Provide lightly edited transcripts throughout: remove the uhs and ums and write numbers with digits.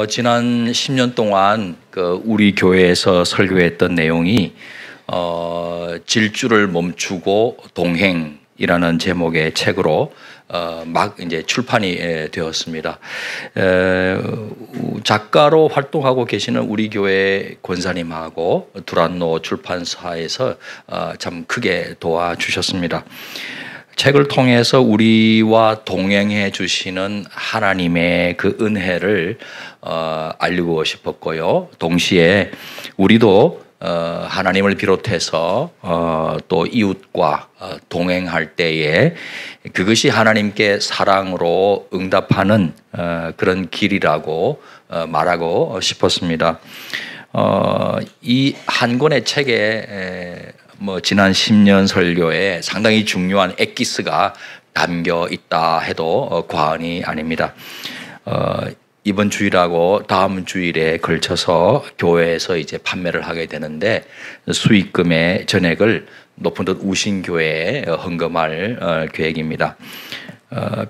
지난 10년 동안 우리 교회에서 설교했던 내용이 질주를 멈추고 동행이라는 제목의 책으로 막 이제 출판이 되었습니다. 작가로 활동하고 계시는 우리 교회 권사님하고 두란노 출판사에서 참 크게 도와주셨습니다. 책을 통해서 우리와 동행해 주시는 하나님의 그 은혜를 알리고 싶었고요. 동시에 우리도 하나님을 비롯해서 또 이웃과 동행할 때에 그것이 하나님께 사랑으로 응답하는 그런 길이라고 말하고 싶었습니다. 이 한 권의 책에 지난 10년 설교에 상당히 중요한 엑기스가 담겨 있다 해도 과언이 아닙니다. 이번 주일하고 다음 주일에 걸쳐서 교회에서 이제 판매를 하게 되는데 수익금의 전액을 높은 듯 우신교회에 헌금할 계획입니다.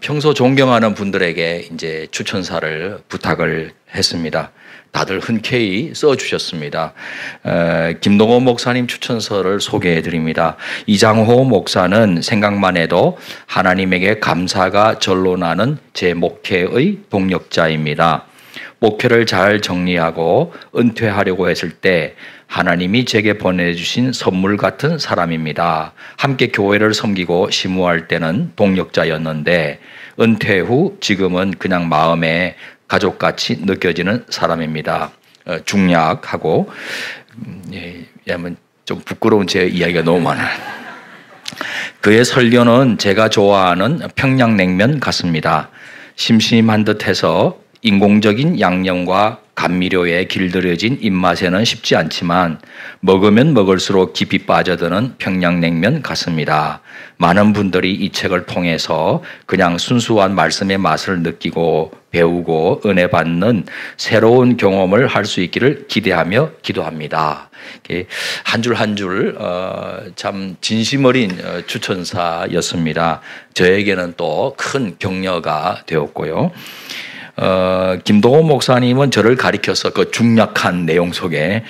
평소 존경하는 분들에게 이제 추천사를 부탁을 했습니다. 다들 흔쾌히 써주셨습니다. 김동호 목사님 추천서를 소개해 드립니다. 이장호 목사는 생각만 해도 하나님에게 감사가 절로 나는 제 목회의 동력자입니다. 목회를 잘 정리하고 은퇴하려고 했을 때 하나님이 제게 보내주신 선물 같은 사람입니다. 함께 교회를 섬기고 심우할 때는 동력자였는데 은퇴 후 지금은 그냥 마음에 가족같이 느껴지는 사람입니다. 중약하고 좀 부끄러운 제 이야기가 너무 많아요. 그의 설교는 제가 좋아하는 평양냉면 같습니다. 심심한 듯해서 인공적인 양념과 감미료에 길들여진 입맛에는 쉽지 않지만 먹으면 먹을수록 깊이 빠져드는 평양냉면 같습니다. 많은 분들이 이 책을 통해서 그냥 순수한 말씀의 맛을 느끼고 배우고 은혜 받는 새로운 경험을 할 수 있기를 기대하며 기도합니다. 한 줄 한 줄 참 진심 어린 추천사였습니다. 저에게는 또 큰 격려가 되었고요. 김동호 목사님은 저를 가리켜서 그 중약한 내용 속에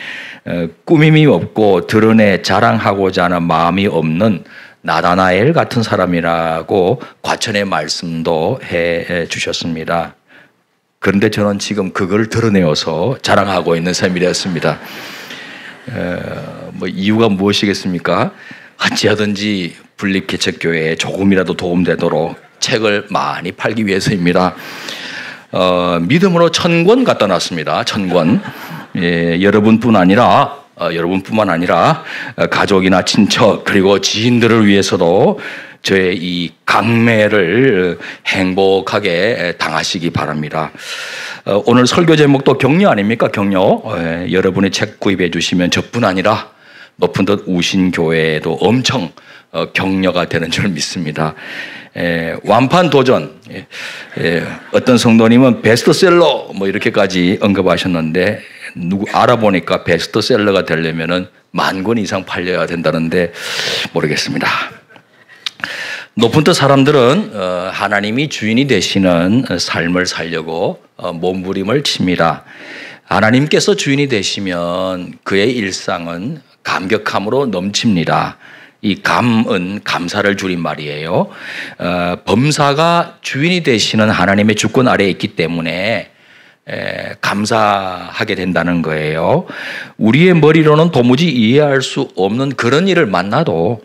꾸밈이 없고 드러내 자랑하고자 하는 마음이 없는 나다나엘 같은 사람이라고 과천의 말씀도 해 주셨습니다. 그런데 저는 지금 그걸 드러내어서 자랑하고 있는 삶이 되었습니다. 이유가 무엇이겠습니까? 어찌하든지 분립개척교회에 조금이라도 도움되도록 책을 많이 팔기 위해서입니다. 믿음으로 1000권 갖다 놨습니다. 1000권. 여러분뿐만 아니라 가족이나 친척 그리고 지인들을 위해서도 저의 이 강매를 행복하게 당하시기 바랍니다. 오늘 설교 제목도 격려 아닙니까? 격려. 여러분이 책 구입해 주시면 저뿐 아니라 높은 듯 우신교회에도 엄청 격려가 되는 줄 믿습니다. 완판 도전. 어떤 성도님은 베스트셀러 이렇게까지 언급하셨는데 알아보니까 베스트셀러가 되려면은 10,000권 이상 팔려야 된다는데 모르겠습니다. 높은 뜻 사람들은 하나님이 주인이 되시는 삶을 살려고 몸부림을 칩니다. 하나님께서 주인이 되시면 그의 일상은 감격함으로 넘칩니다. 이 감은 감사를 줄인 말이에요. 범사가 주인이 되시는 하나님의 주권 아래에 있기 때문에 감사하게 된다는 거예요. 우리의 머리로는 도무지 이해할 수 없는 그런 일을 만나도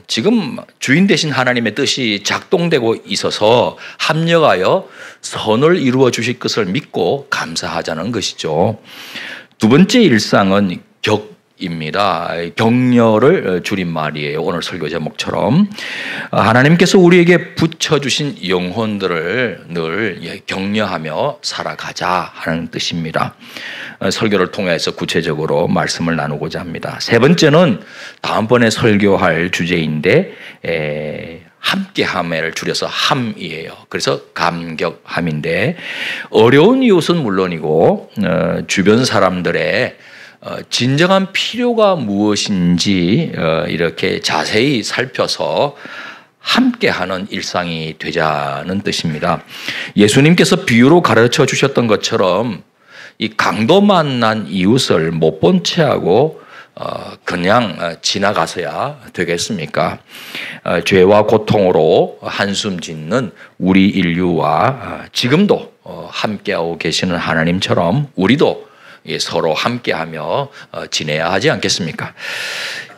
지금 주인 되신 하나님의 뜻이 작동되고 있어서 합력하여 선을 이루어 주실 것을 믿고 감사하자는 것이죠. 두 번째 일상은 격입니다. 격려를 줄인 말이에요. 오늘 설교 제목처럼 하나님께서 우리에게 붙여주신 영혼들을 늘 격려하며 살아가자 하는 뜻입니다. 설교를 통해서 구체적으로 말씀을 나누고자 합니다. 세 번째는 다음번에 설교할 주제인데 함께함을 줄여서 함이에요. 그래서 감격함인데 어려운 이웃은 물론이고 주변 사람들의 진정한 필요가 무엇인지 이렇게 자세히 살펴서 함께하는 일상이 되자는 뜻입니다. 예수님께서 비유로 가르쳐 주셨던 것처럼 이 강도 만난 이웃을 못 본 채하고 그냥 지나가서야 되겠습니까? 죄와 고통으로 한숨 짓는 우리 인류와 지금도 함께하고 계시는 하나님처럼 우리도 서로 함께하며 지내야 하지 않겠습니까?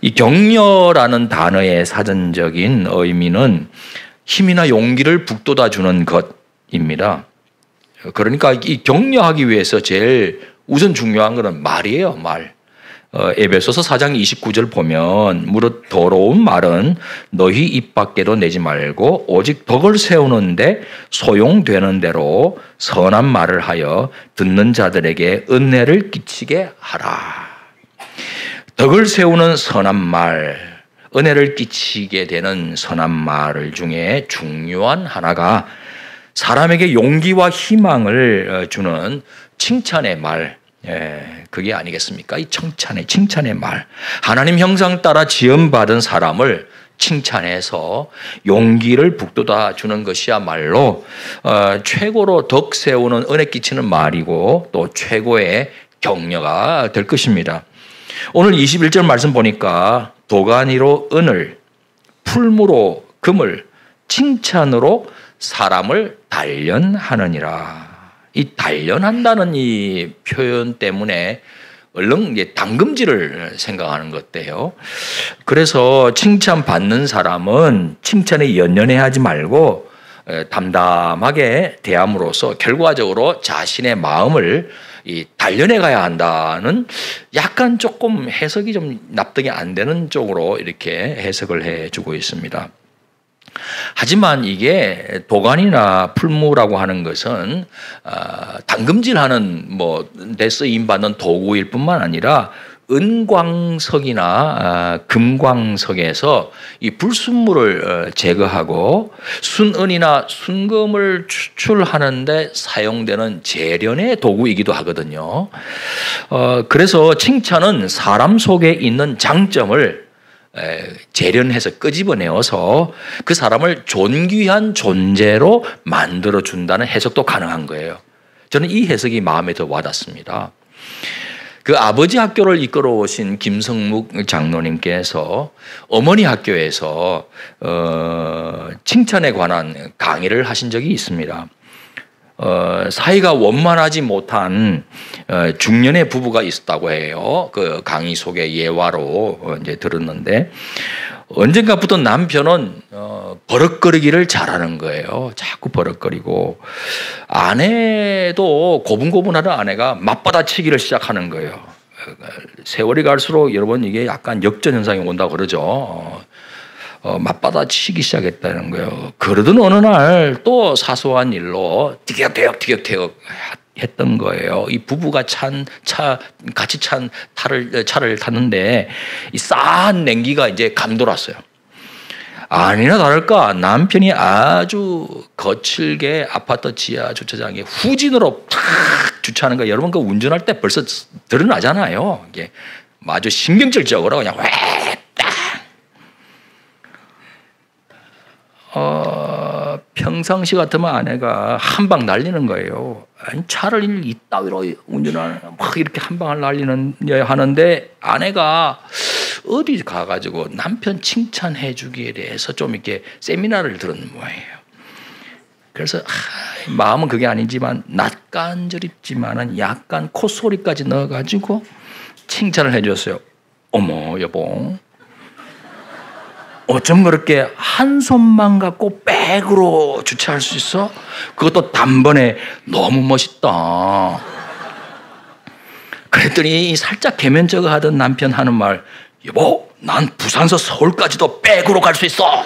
이 격려라는 단어의 사전적인 의미는 힘이나 용기를 북돋아 주는 것입니다. 그러니까 이 격려하기 위해서 제일 우선 중요한 것은 말이에요, 말. 에베소서 4장 29절 보면 무릇 더러운 말은 너희 입 밖에도 내지 말고 오직 덕을 세우는데 소용되는 대로 선한 말을 하여 듣는 자들에게 은혜를 끼치게 하라. 덕을 세우는 선한 말, 은혜를 끼치게 되는 선한 말 중에 중요한 하나가 사람에게 용기와 희망을 주는 칭찬의 말, 그게 아니겠습니까? 이 칭찬의 말. 하나님 형상 따라 지음받은 사람을 칭찬해서 용기를 북돋아 주는 것이야말로 최고로 덕 세우는 은혜 끼치는 말이고 또 최고의 격려가 될 것입니다. 오늘 21절 말씀 보니까 도가니로 은을, 풀무로 금을, 칭찬으로 사람을 단련하느니라. 이 단련한다는 이 표현 때문에 얼른 당금질을 생각하는 것 같아요. 그래서 칭찬받는 사람은 칭찬에 연연해하지 말고 담담하게 대함으로써 결과적으로 자신의 마음을 단련해 가야 한다는 약간 조금 해석이 좀 납득이 안 되는 쪽으로 이렇게 해석을 해주고 있습니다. 하지만 이게 도가니나 풀무라고 하는 것은 당금질하는 데 쓰임받는 도구일 뿐만 아니라 은광석이나 금광석에서 이 불순물을 제거하고 순은이나 순금을 추출하는데 사용되는 재련의 도구이기도 하거든요. 그래서 칭찬은 사람 속에 있는 장점을 재련해서 끄집어내어서 그 사람을 존귀한 존재로 만들어준다는 해석도 가능한 거예요. 저는 이 해석이 마음에 더 와닿습니다. 그 아버지 학교를 이끌어 오신 김성묵 장로님께서 어머니 학교에서 칭찬에 관한 강의를 하신 적이 있습니다. 사이가 원만하지 못한 중년의 부부가 있었다고 해요. 그 강의 속에 예화로 이제 들었는데 언젠가부터 남편은 버럭거리기를 잘하는 거예요. 자꾸 버럭거리고 아내도 고분고분하던 아내가 맞받아치기를 시작하는 거예요. 세월이 갈수록 여러분 이게 약간 역전 현상이 온다고 그러죠. 맞받아치기 시작했다는 거예요. 그러던 어느 날 또 사소한 일로 티격태격 했던 거예요. 이 부부가 같이 찬 차를 탔는데 이 싸한 냉기가 이제 감돌았어요. 아니나 다를까 남편이 아주 거칠게 아파트 지하 주차장에 후진으로 탁 주차하는 거 여러분 그 운전할 때 벌써 드러나잖아요. 이게 아주 신경질적으로 그냥 평상시 같으면 아내가 한 방 날리는 거예요. 아니, 차를 이따위로 운전하는 막 이렇게 한 방을 하는데 아내가 어디 가가지고 남편 칭찬해 주기에 대해서 좀 이렇게 세미나를 들은 모양이에요. 그래서 마음은 그게 아니지만 낯간절입지만은 약간 콧소리까지 넣어가지고 칭찬을 해줬어요. 어머 여보. 어쩜 그렇게 한 손만 갖고 백으로 주차할 수 있어? 그것도 단번에 너무 멋있다. 그랬더니 살짝 개면적어 하던 남편 하는 말, 여보, 난 부산서 서울까지도 백으로 갈 수 있어.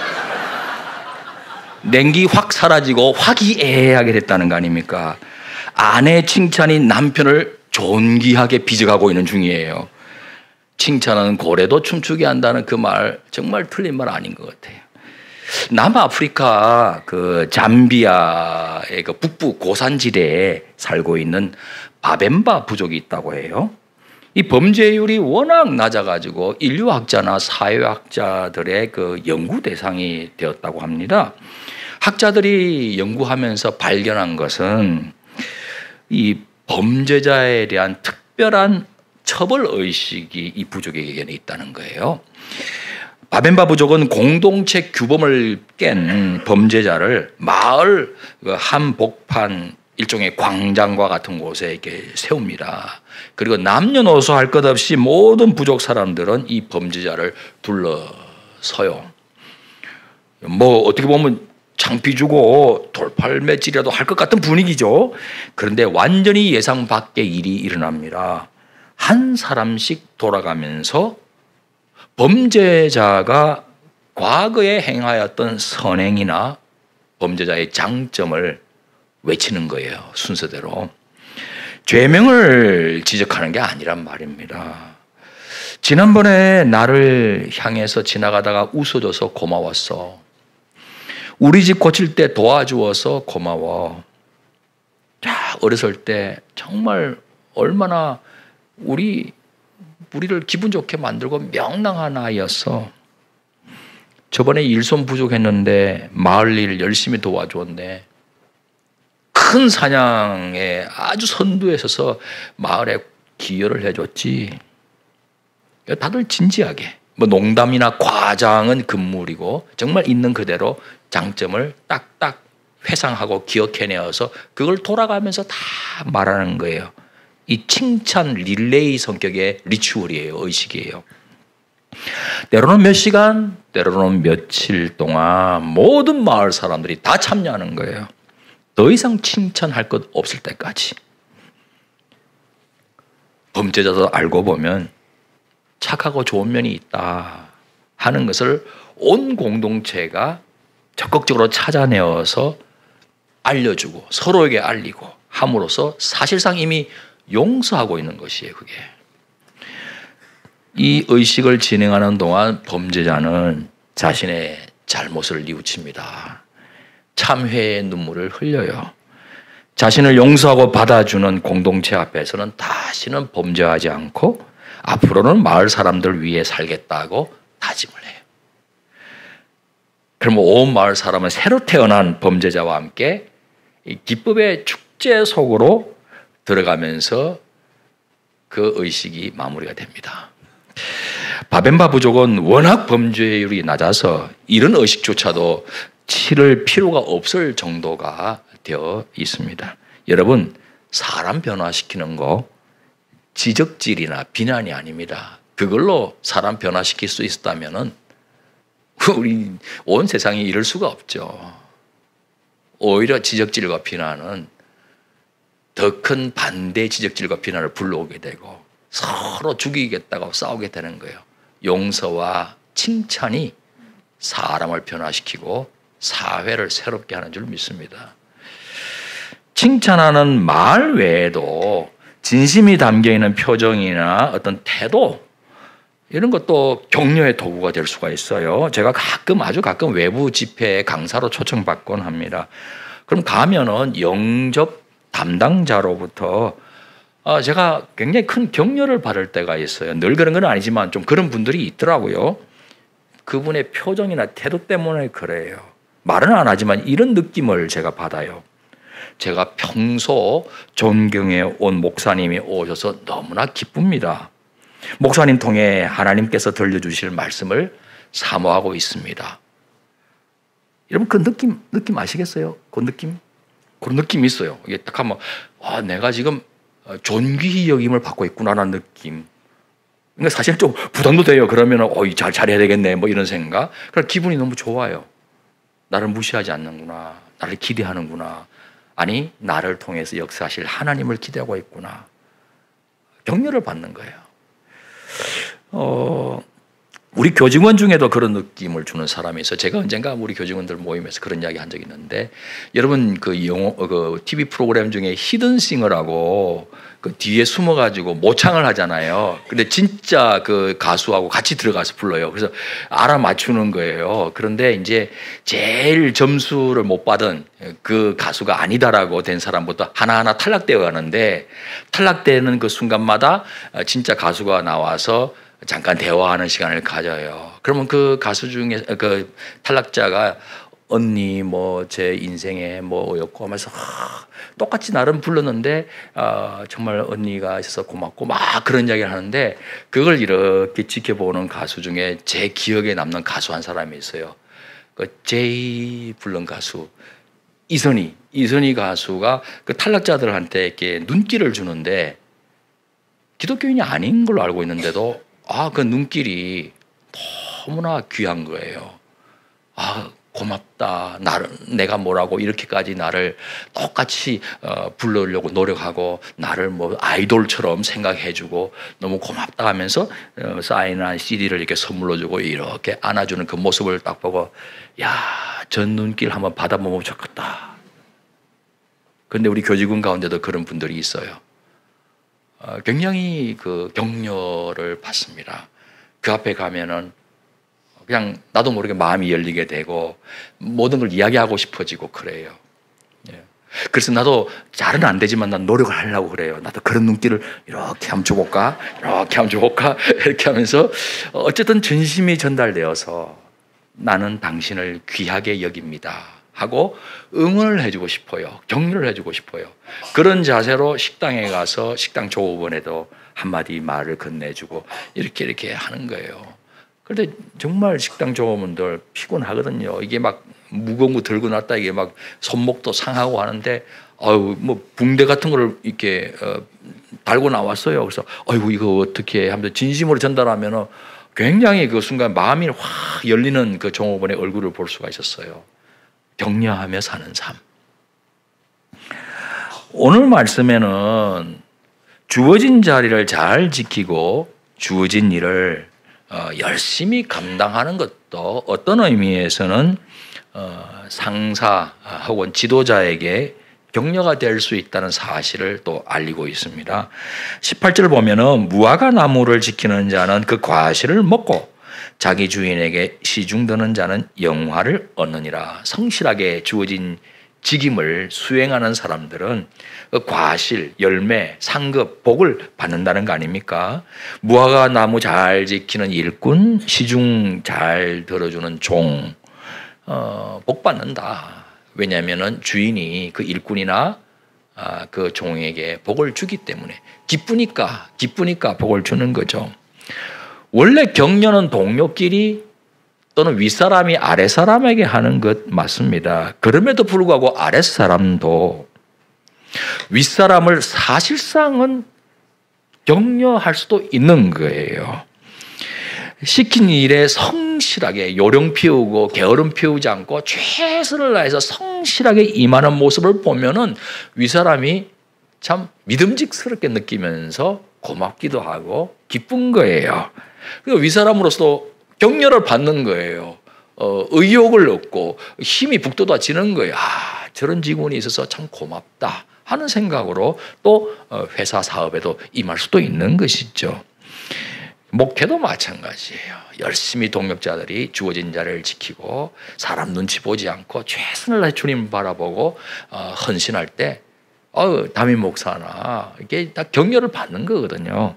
냉기 확 사라지고 화기애애하게 됐다는 거 아닙니까? 아내의 칭찬이 남편을 존귀하게 빚어가고 있는 중이에요. 칭찬하는 고래도 춤추게 한다는 그 말 정말 틀린 말 아닌 것 같아요. 남아프리카 그 잠비아의 그 북부 고산지대에 살고 있는 바벤바 부족이 있다고 해요. 이 범죄율이 워낙 낮아가지고 인류학자나 사회학자들의 그 연구 대상이 되었다고 합니다. 학자들이 연구하면서 발견한 것은 이 범죄자에 대한 특별한 처벌 의식이 이 부족에게는 있다는 거예요. 바벤바 부족은 공동체 규범을 깬 범죄자를 마을 한복판 일종의 광장과 같은 곳에 이렇게 세웁니다. 그리고 남녀노소 할 것 없이 모든 부족 사람들은 이 범죄자를 둘러서요. 뭐 어떻게 보면 창피 주고 돌팔매질이라도 할 것 같은 분위기죠. 그런데 완전히 예상 밖의 일이 일어납니다. 한 사람씩 돌아가면서 범죄자가 과거에 행하였던 선행이나 범죄자의 장점을 외치는 거예요. 순서대로. 죄명을 지적하는 게 아니란 말입니다. 지난번에 나를 향해서 지나가다가 웃어줘서 고마웠어. 우리 집 고칠 때 도와주어서 고마워. 자, 어렸을 때 정말 얼마나 우리를 기분 좋게 만들고 명랑한 아이였어. 저번에 일손 부족했는데 마을 일 열심히 도와줬네. 큰 사냥에 아주 선두에 서서 마을에 기여를 해줬지. 다들 진지하게. 뭐 농담이나 과장은 금물이고 정말 있는 그대로 장점을 딱딱 회상하고 기억해내어서 그걸 돌아가면서 다 말하는 거예요. 이 칭찬 릴레이 성격의 리추얼이에요. 의식이에요. 때로는 몇 시간, 때로는 며칠 동안 모든 마을 사람들이 다 참여하는 거예요. 더 이상 칭찬할 것 없을 때까지. 범죄자도 알고 보면 착하고 좋은 면이 있다 하는 것을 온 공동체가 적극적으로 찾아내어서 알려주고 서로에게 알리고 함으로써 사실상 이미 용서하고 있는 것이에요. 그게. 이 의식을 진행하는 동안 범죄자는 자신의 잘못을 뉘우칩니다. 참회의 눈물을 흘려요. 자신을 용서하고 받아주는 공동체 앞에서는 다시는 범죄하지 않고 앞으로는 마을 사람들 위해 살겠다고 다짐을 해요. 그러면 온 마을 사람은 새로 태어난 범죄자와 함께 이 기쁨의 축제 속으로 들어가면서 그 의식이 마무리가 됩니다. 바벤바 부족은 워낙 범죄율이 낮아서 이런 의식조차도 치를 필요가 없을 정도가 되어 있습니다. 여러분, 사람 변화시키는 거 지적질이나 비난이 아닙니다. 그걸로 사람 변화시킬 수 있었다면은 우리 온 세상이 이럴 수가 없죠. 오히려 지적질과 비난은 더 큰 반대 지적질과 비난을 불러오게 되고 서로 죽이겠다고 싸우게 되는 거예요. 용서와 칭찬이 사람을 변화시키고 사회를 새롭게 하는 줄 믿습니다. 칭찬하는 말 외에도 진심이 담겨있는 표정이나 어떤 태도 이런 것도 격려의 도구가 될 수가 있어요. 제가 아주 가끔 외부 집회에 강사로 초청받곤 합니다. 그럼 가면은 영접 담당자로부터 제가 굉장히 큰 격려를 받을 때가 있어요. 늘 그런 건 아니지만 좀 그런 분들이 있더라고요. 그분의 표정이나 태도 때문에 그래요. 말은 안 하지만 이런 느낌을 제가 받아요. 제가 평소 존경해 온 목사님이 오셔서 너무나 기쁩니다. 목사님 통해 하나님께서 들려주실 말씀을 사모하고 있습니다. 여러분 그 느낌 아시겠어요? 그 느낌? 그런 느낌이 있어요. 이게 딱 하면 내가 지금 존귀히 여김을 받고 있구나라는 느낌. 그러니까 사실 좀 부담도 돼요. 그러면 잘해야 되겠네 뭐 이런 생각. 그래서 기분이 너무 좋아요. 나를 무시하지 않는구나. 나를 기대하는구나. 아니 나를 통해서 역사하실 하나님을 기대하고 있구나. 격려를 받는 거예요. 우리 교직원 중에도 그런 느낌을 주는 사람이 있어요. 제가 언젠가 우리 교직원들 모임에서 그런 이야기 한 적이 있는데 여러분 그 TV 프로그램 중에 히든싱어라고 그 뒤에 숨어가지고 모창을 하잖아요. 근데 진짜 그 가수하고 같이 들어가서 불러요. 그래서 알아맞추는 거예요. 그런데 이제 제일 점수를 못 받은 그 가수가 아니다라고 된 사람부터 하나하나 탈락되어 가는데, 탈락되는 그 순간마다 진짜 가수가 나와서 잠깐 대화하는 시간을 가져요. 그러면 그 가수 중에 그 탈락자가 언니 뭐 제 인생에 뭐였고 하면서 똑같이 나름 불렀는데 정말 언니가 있어서 고맙고 막 그런 이야기를 하는데, 그걸 이렇게 지켜보는 가수 중에 제 기억에 남는 가수 한 사람이 있어요. 그 제이 부른 가수 이선희 가수가 그 탈락자들한테 이렇게 눈길을 주는데, 기독교인이 아닌 걸로 알고 있는데도 그 눈길이 너무나 귀한 거예요. 고맙다. 내가 뭐라고 이렇게까지 나를 똑같이 부르려고 노력하고 나를 뭐 아이돌처럼 생각해주고 너무 고맙다 하면서 사인한 CD를 이렇게 선물로 주고 이렇게 안아주는 그 모습을 딱 보고, 야, 저 눈길 한번 받아보면 좋겠다. 그런데 우리 교직원 가운데도 그런 분들이 있어요. 굉장히 그 격려를 받습니다. 그 앞에 가면은 그냥 나도 모르게 마음이 열리게 되고 모든 걸 이야기하고 싶어지고 그래요. 그래서 나도 잘은 안 되지만 난 노력을 하려고 그래요. 나도 그런 눈길을 이렇게 한번 줘볼까? 이렇게 한번 줘볼까? 이렇게 하면서 어쨌든 진심이 전달되어서 나는 당신을 귀하게 여깁니다 하고 응원을 해주고 싶어요. 격려를 해주고 싶어요. 그런 자세로 식당에 가서 식당 조업원에도 한마디 말을 건네주고 이렇게 하는 거예요. 그런데 정말 식당 조업원들 피곤하거든요. 이게 막 무거운 거 들고 났다 이게 막 손목도 상하고 하는데 뭐 붕대 같은 거를 이렇게 달고 나왔어요. 그래서 이거 어떻게 하면서 진심으로 전달하면 굉장히 그 순간 마음이 확 열리는 그 종업원의 얼굴을 볼 수가 있었어요. 격려하며 사는 삶. 오늘 말씀에는 주어진 자리를 잘 지키고 주어진 일을 열심히 감당하는 것도 어떤 의미에서는 상사 혹은 지도자에게 격려가 될 수 있다는 사실을 또 알리고 있습니다. 18절을 보면은 무화과 나무를 지키는 자는 그 과실을 먹고 자기 주인에게 시중드는 자는 영화를 얻느니라. 성실하게 주어진 직임을 수행하는 사람들은 그 과실, 열매, 상급, 복을 받는다는 거 아닙니까? 무화과 나무 잘 지키는 일꾼, 시중 잘 들어주는 종, 복 받는다. 왜냐하면 주인이 그 일꾼이나 그 종에게 복을 주기 때문에 기쁘니까 복을 주는 거죠. 원래 격려는 동료끼리 또는 윗사람이 아랫사람에게 하는 것 맞습니다. 그럼에도 불구하고 아랫사람도 윗사람을 사실상은 격려할 수도 있는 거예요. 시킨 일에 성실하게 요령 피우고 게으름 피우지 않고 최선을 다해서 성실하게 임하는 모습을 보면은 윗사람이 참 믿음직스럽게 느끼면서 고맙기도 하고 기쁜 거예요. 그리고 윗사람으로서 격려를 받는 거예요. 의욕을 얻고 힘이 북돋아지는 거예요. 저런 직원이 있어서 참 고맙다 하는 생각으로 또 회사 사업에도 임할 수도 있는 것이죠. 목회도 마찬가지예요. 열심히 동역자들이 주어진 자리를 지키고 사람 눈치 보지 않고 최선을 다해 주님 바라보고 헌신할 때 담임 목사나 이게 다 격려를 받는 거거든요.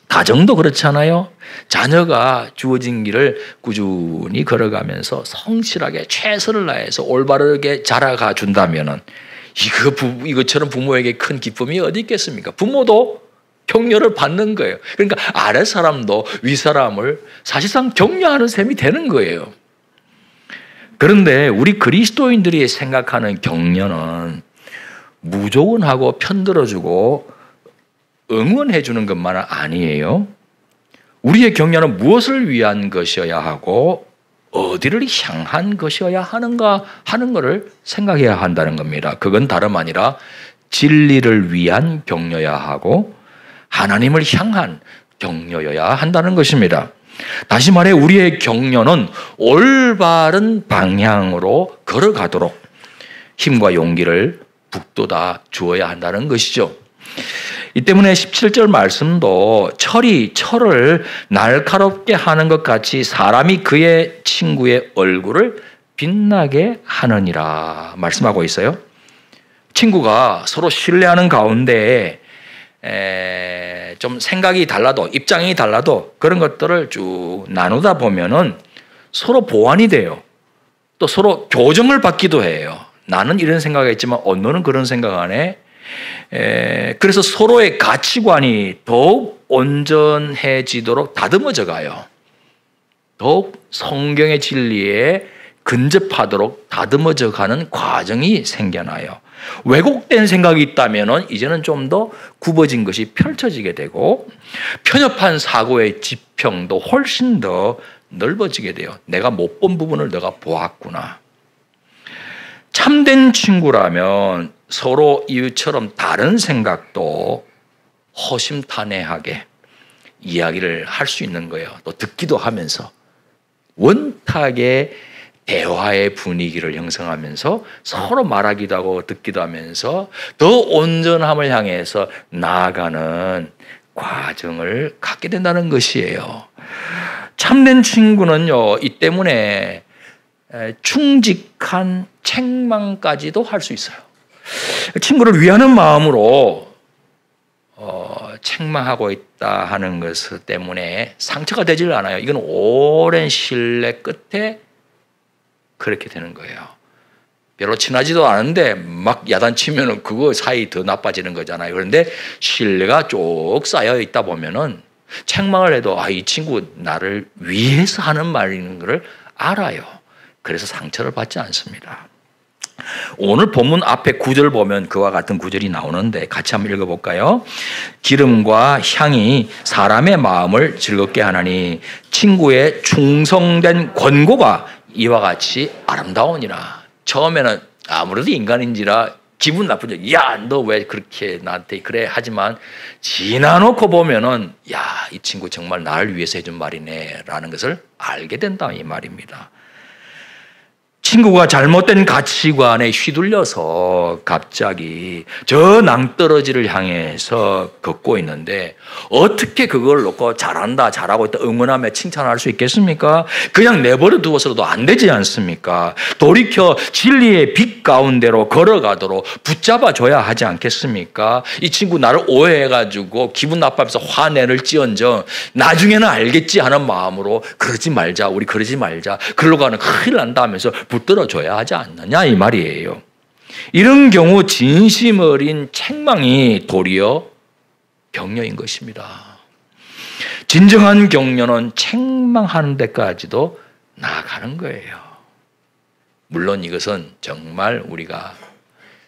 가정도 그렇잖아요. 자녀가 주어진 길을 꾸준히 걸어가면서 성실하게 최선을 다해서 올바르게 자라가 준다면은 이것처럼 부모에게 큰 기쁨이 어디 있겠습니까? 부모도 격려를 받는 거예요. 그러니까 아랫사람도 윗사람을 사실상 격려하는 셈이 되는 거예요. 그런데 우리 그리스도인들이 생각하는 격려는 무조건 하고 편들어주고 응원해 주는 것만은 아니에요. 우리의 격려는 무엇을 위한 것이어야 하고 어디를 향한 것이어야 하는가 하는 것을 생각해야 한다는 겁니다. 그건 다름 아니라 진리를 위한 격려야 하고 하나님을 향한 격려여야 한다는 것입니다. 다시 말해 우리의 격려는 올바른 방향으로 걸어가도록 힘과 용기를 북돋아 주어야 한다는 것이죠. 이 때문에 17절 말씀도 철을 날카롭게 하는 것 같이 사람이 그의 친구의 얼굴을 빛나게 하느니라 말씀하고 있어요. 친구가 서로 신뢰하는 가운데 좀 생각이 달라도 입장이 달라도 그런 것들을 쭉 나누다 보면은 서로 보완이 돼요. 또 서로 교정을 받기도 해요. 나는 이런 생각이 있지만 너는 그런 생각 안 해? 그래서 서로의 가치관이 더욱 온전해지도록 다듬어져 가요. 더욱 성경의 진리에 근접하도록 다듬어져 가는 과정이 생겨나요. 왜곡된 생각이 있다면 이제는 좀 더 굽어진 것이 펼쳐지게 되고 편협한 사고의 지평도 훨씬 더 넓어지게 돼요. 내가 못 본 부분을 내가 보았구나. 참된 친구라면 서로 이웃처럼 다른 생각도 허심탄회하게 이야기를 할 수 있는 거예요. 또 듣기도 하면서 원탁의 대화의 분위기를 형성하면서 서로 말하기도 하고 듣기도 하면서 더 온전함을 향해서 나아가는 과정을 갖게 된다는 것이에요. 참된 친구는요, 이 때문에 충직한 책망까지도 할 수 있어요. 친구를 위하는 마음으로 책망하고 있다 하는 것 때문에 상처가 되질 않아요. 이건 오랜 신뢰 끝에 그렇게 되는 거예요. 별로 친하지도 않은데 막 야단치면은 그거 사이 더 나빠지는 거잖아요. 그런데 신뢰가 쭉 쌓여 있다 보면은 책망을 해도 이 친구 나를 위해서 하는 말인 걸 알아요. 그래서 상처를 받지 않습니다. 오늘 본문 앞에 구절 보면 그와 같은 구절이 나오는데 같이 한번 읽어볼까요? 기름과 향이 사람의 마음을 즐겁게 하나니 친구의 충성된 권고가 이와 같이 아름다우니라. 처음에는 아무래도 인간인지라 기분 나쁘죠. 야, 너 왜 그렇게 나한테 그래? 하지만 지나놓고 보면은 이 친구 정말 나를 위해서 해준 말이네 라는 것을 알게 된다 이 말입니다. 친구가 잘못된 가치관에 휘둘려서 갑자기 저 낭떠러지를 향해서 걷고 있는데 어떻게 그걸 놓고 잘한다, 잘하고 있다 응원하며 칭찬할 수 있겠습니까? 그냥 내버려 두어서도 안 되지 않습니까? 돌이켜 진리의 빛 가운데로 걸어가도록 붙잡아 줘야 하지 않겠습니까? 이 친구 나를 오해해가지고 기분 나빠하면서 화내를 지언정 나중에는 알겠지 하는 마음으로 그러지 말자, 우리 그러지 말자, 그러고 가는 큰일 난다 하면서 붙들어줘야 하지 않느냐 이 말이에요. 이런 경우 진심 어린 책망이 도리어 격려인 것입니다. 진정한 격려는 책망하는 데까지도 나아가는 거예요. 물론 이것은 정말 우리가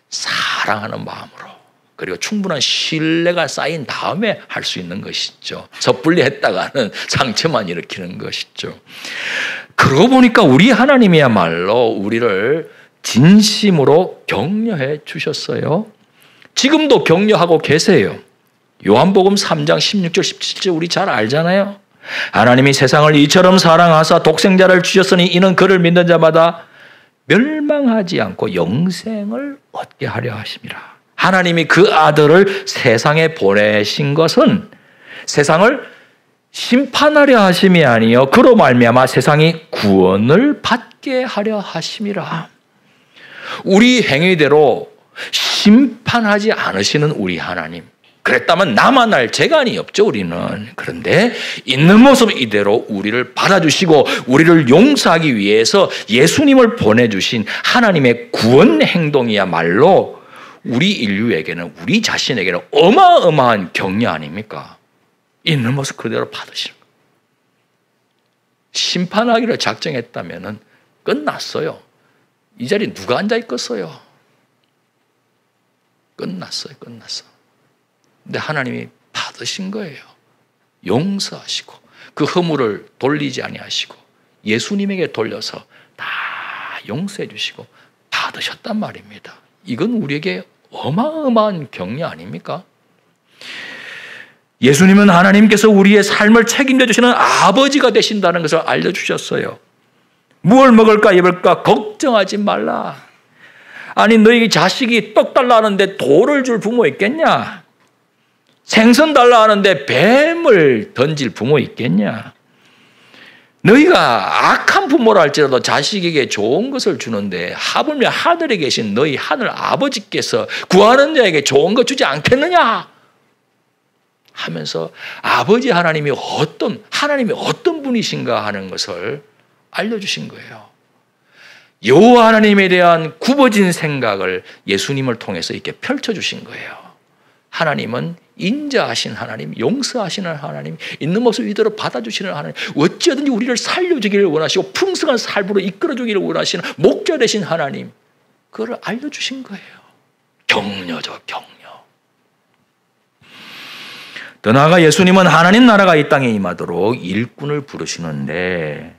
사랑하는 마음으로 그리고 충분한 신뢰가 쌓인 다음에 할 수 있는 것이죠. 섣불리 했다가는 상처만 일으키는 것이죠. 그러고 보니까 우리 하나님이야말로 우리를 진심으로 격려해 주셨어요. 지금도 격려하고 계세요. 요한복음 3장 16절 17절 우리 잘 알잖아요. 하나님이 세상을 이처럼 사랑하사 독생자를 주셨으니 이는 그를 믿는 자마다 멸망하지 않고 영생을 얻게 하려 하심이라. 하나님이 그 아들을 세상에 보내신 것은 세상을 심판하려 하심이 아니요 그로 말미암아 세상이 구원을 받게 하려 하심이라. 우리 행위대로 심판하지 않으시는 우리 하나님. 그랬다면 나만 할 재간이 없죠 우리는. 그런데 있는 모습 이대로 우리를 받아주시고 우리를 용서하기 위해서 예수님을 보내주신 하나님의 구원 행동이야말로 우리 인류에게는 우리 자신에게는 어마어마한 격려 아닙니까? 있는 모습 그대로 받으시는 거예요. 심판하기로 작정했다면 끝났어요. 이 자리에 누가 앉아 있겠어요? 끝났어요. 끝났어. 근데 하나님이 받으신 거예요. 용서하시고 그 허물을 돌리지 아니하시고 예수님에게 돌려서 다 용서해 주시고 받으셨단 말입니다. 이건 우리에게 어마어마한 격려 아닙니까? 예수님은 하나님께서 우리의 삶을 책임져 주시는 아버지가 되신다는 것을 알려주셨어요. 무엇을 먹을까 입을까 걱정하지 말라. 아니 너희 자식이 떡 달라는데 돌을 줄 부모 있겠냐? 생선 달라 하는데 뱀을 던질 부모 있겠냐? 너희가 악한 부모라 할지라도 자식에게 좋은 것을 주는데 하물며 하늘에 계신 너희 하늘 아버지께서 구하는 자에게 좋은 것 주지 않겠느냐? 하면서 아버지 하나님이 어떤 분이신가 하는 것을 알려주신 거예요. 여호와 하나님에 대한 굽어진 생각을 예수님을 통해서 이렇게 펼쳐주신 거예요. 하나님은 인자하신 하나님, 용서하시는 하나님, 있는 모습 이대로 받아주시는 하나님, 어찌든지 우리를 살려주기를 원하시고 풍성한 삶으로 이끌어주기를 원하시는 목자 되신 하나님, 그걸 알려주신 거예요. 격려죠, 격려. 더 나아가 예수님은 하나님 나라가 이 땅에 임하도록 일꾼을 부르시는데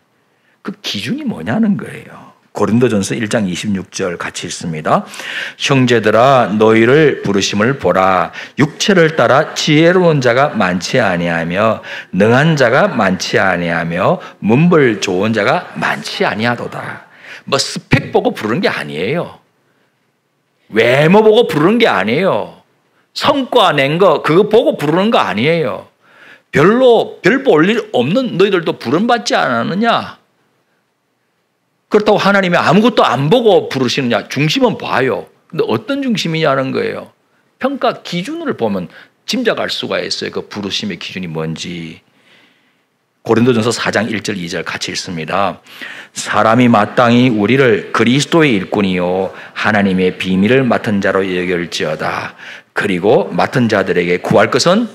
그 기준이 뭐냐는 거예요. 고린도전서 1장 26절 같이 읽습니다. 형제들아 너희를 부르심을 보라. 육체를 따라 지혜로운 자가 많지 아니하며 능한 자가 많지 아니하며 문벌 좋은 자가 많지 아니하도다. 뭐 스펙 보고 부르는 게 아니에요. 외모 보고 부르는 게 아니에요. 성과 낸 거 그거 보고 부르는 거 아니에요. 별 볼 일 없는 너희들도 부름받지 않았느냐? 그렇다고 하나님이 아무것도 안 보고 부르시느냐? 중심은 봐요. 근데 어떤 중심이냐는 거예요. 평가 기준을 보면 짐작할 수가 있어요. 그 부르심의 기준이 뭔지. 고린도전서 4장 1절 2절 같이 읽습니다. 사람이 마땅히 우리를 그리스도의 일꾼이요 하나님의 비밀을 맡은 자로 여길지어다. 그리고 맡은 자들에게 구할 것은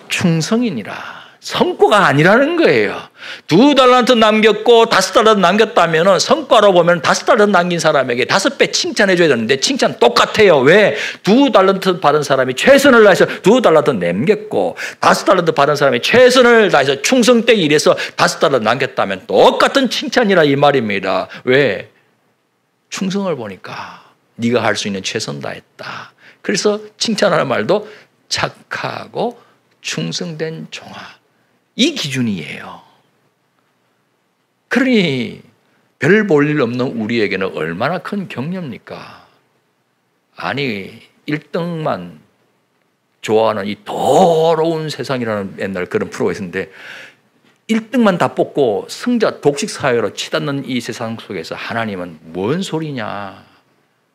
충성이니라. 성과가 아니라는 거예요. 2달란트 남겼고 5달란트 남겼다면 성과로 보면 5달란트 남긴 사람에게 5배 칭찬해 줘야 되는데 칭찬 똑같아요. 왜? 2달란트 받은 사람이 최선을 다해서 2달란트 남겼고 5달란트 받은 사람이 최선을 다해서 충성되게 일해서 5달란트 남겼다면 똑같은 칭찬이라 이 말입니다. 왜? 충성을 보니까 네가 할 수 있는 최선 다했다. 그래서 칭찬하는 말도 착하고 충성된 종아. 이 기준이에요. 그러니 별 볼 일 없는 우리에게는 얼마나 큰 격려입니까? 아니 1등만 좋아하는 이 더러운 세상이라는 옛날 그런 프로가 있었는데 1등만 다 뽑고 승자 독식 사회로 치닫는 이 세상 속에서 하나님은 뭔 소리냐?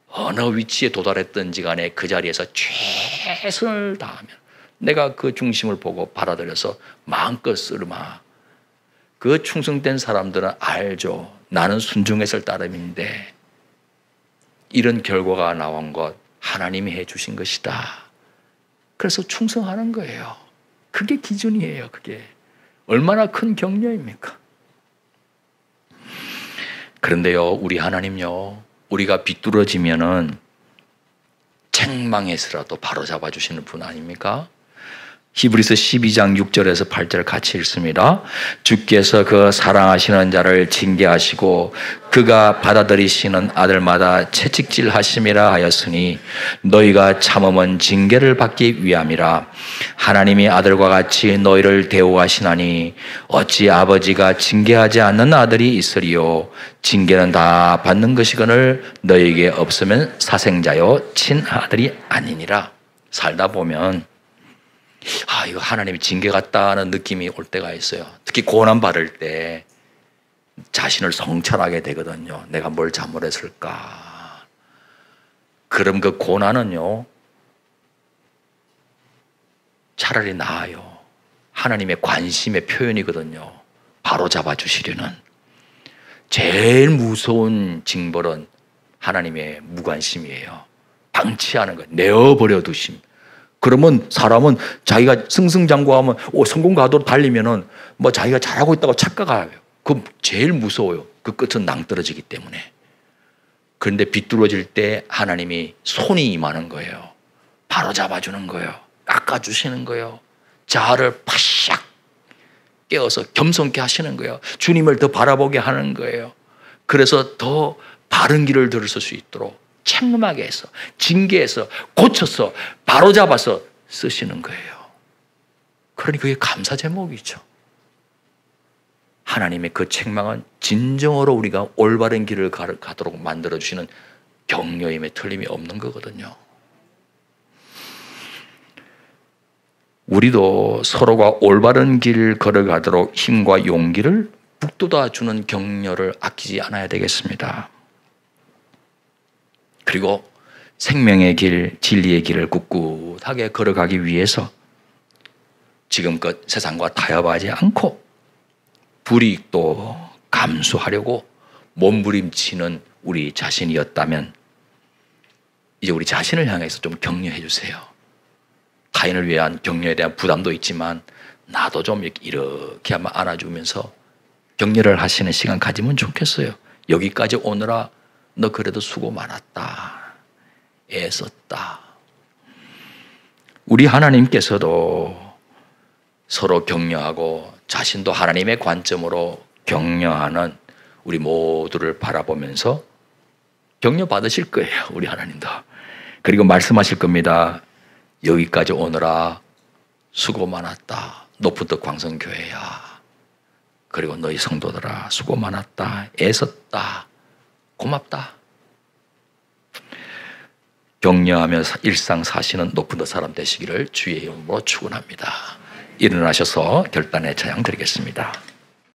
어느 위치에 도달했든지 간에 그 자리에서 최선을 다하면 내가 그 중심을 보고 받아들여서 마음껏 쓰르마. 그 충성된 사람들은 알죠. 나는 순종했을 따름인데 이런 결과가 나온 것 하나님이 해주신 것이다. 그래서 충성하는 거예요. 그게 기준이에요. 그게 얼마나 큰 격려입니까? 그런데요, 우리 하나님요, 우리가 비뚤어지면은 책망해서라도 바로잡아 주시는 분 아닙니까? 히브리서 12장 6절에서 8절 같이 읽습니다. 주께서 그 사랑하시는 자를 징계하시고 그가 받아들이시는 아들마다 채찍질 하심이라 하였으니 너희가 참음은 징계를 받기 위함이라. 하나님이 아들과 같이 너희를 대우하시나니 어찌 아버지가 징계하지 않는 아들이 있으리요. 징계는 다 받는 것이거늘 너희에게 없으면 사생자요 친아들이 아니니라. 살다 보면 이거 하나님이 징계 같다는 느낌이 올 때가 있어요. 특히 고난 받을 때 자신을 성찰하게 되거든요. 내가 뭘 잘못했을까? 그럼 그 고난은요, 차라리 나아요. 하나님의 관심의 표현이거든요. 바로 잡아주시려는. 제일 무서운 징벌은 하나님의 무관심이에요. 방치하는 것, 내어버려 두심. 그러면 사람은 자기가 승승장구하면 성공 가도록 달리면은 뭐 자기가 잘하고 있다고 착각해요. 그 제일 무서워요. 그 끝은 낭떠러지기 때문에. 그런데 비뚤어질 때 하나님이 손이 임하는 거예요. 바로 잡아주는 거예요. 깎아주시는 거예요. 자아를 파샥 깨어서 겸손케 하시는 거예요. 주님을 더 바라보게 하는 거예요. 그래서 더 바른 길을 들을 수 있도록 책망하게 해서, 징계해서, 고쳐서, 바로잡아서 쓰시는 거예요. 그러니 그게 감사 제목이죠. 하나님의 그 책망은 진정으로 우리가 올바른 길을 가도록 만들어주시는 격려임에 틀림이 없는 거거든요. 우리도 서로가 올바른 길 걸어가도록 힘과 용기를 북돋아주는 격려를 아끼지 않아야 되겠습니다. 그리고 생명의 길, 진리의 길을 꿋꿋하게 걸어가기 위해서 지금껏 세상과 타협하지 않고 불이익도 감수하려고 몸부림치는 우리 자신이었다면 이제 우리 자신을 향해서 좀 격려해 주세요. 타인을 위한 격려에 대한 부담도 있지만 나도 좀 이렇게 한번 안아주면서 격려를 하시는 시간 가지면 좋겠어요. 여기까지 오느라 너 그래도 수고 많았다. 애썼다. 우리 하나님께서도 서로 격려하고 자신도 하나님의 관점으로 격려하는 우리 모두를 바라보면서 격려 받으실 거예요. 우리 하나님도. 그리고 말씀하실 겁니다. 여기까지 오느라 수고 많았다. 높은떡 광성교회야. 그리고 너희 성도들아 수고 많았다. 애썼다. 고맙다. 격려하며 일상 사시는 높은떡 사람 되시기를 주의 이름으로 축원합니다. 일어나셔서 결단의 찬양 드리겠습니다.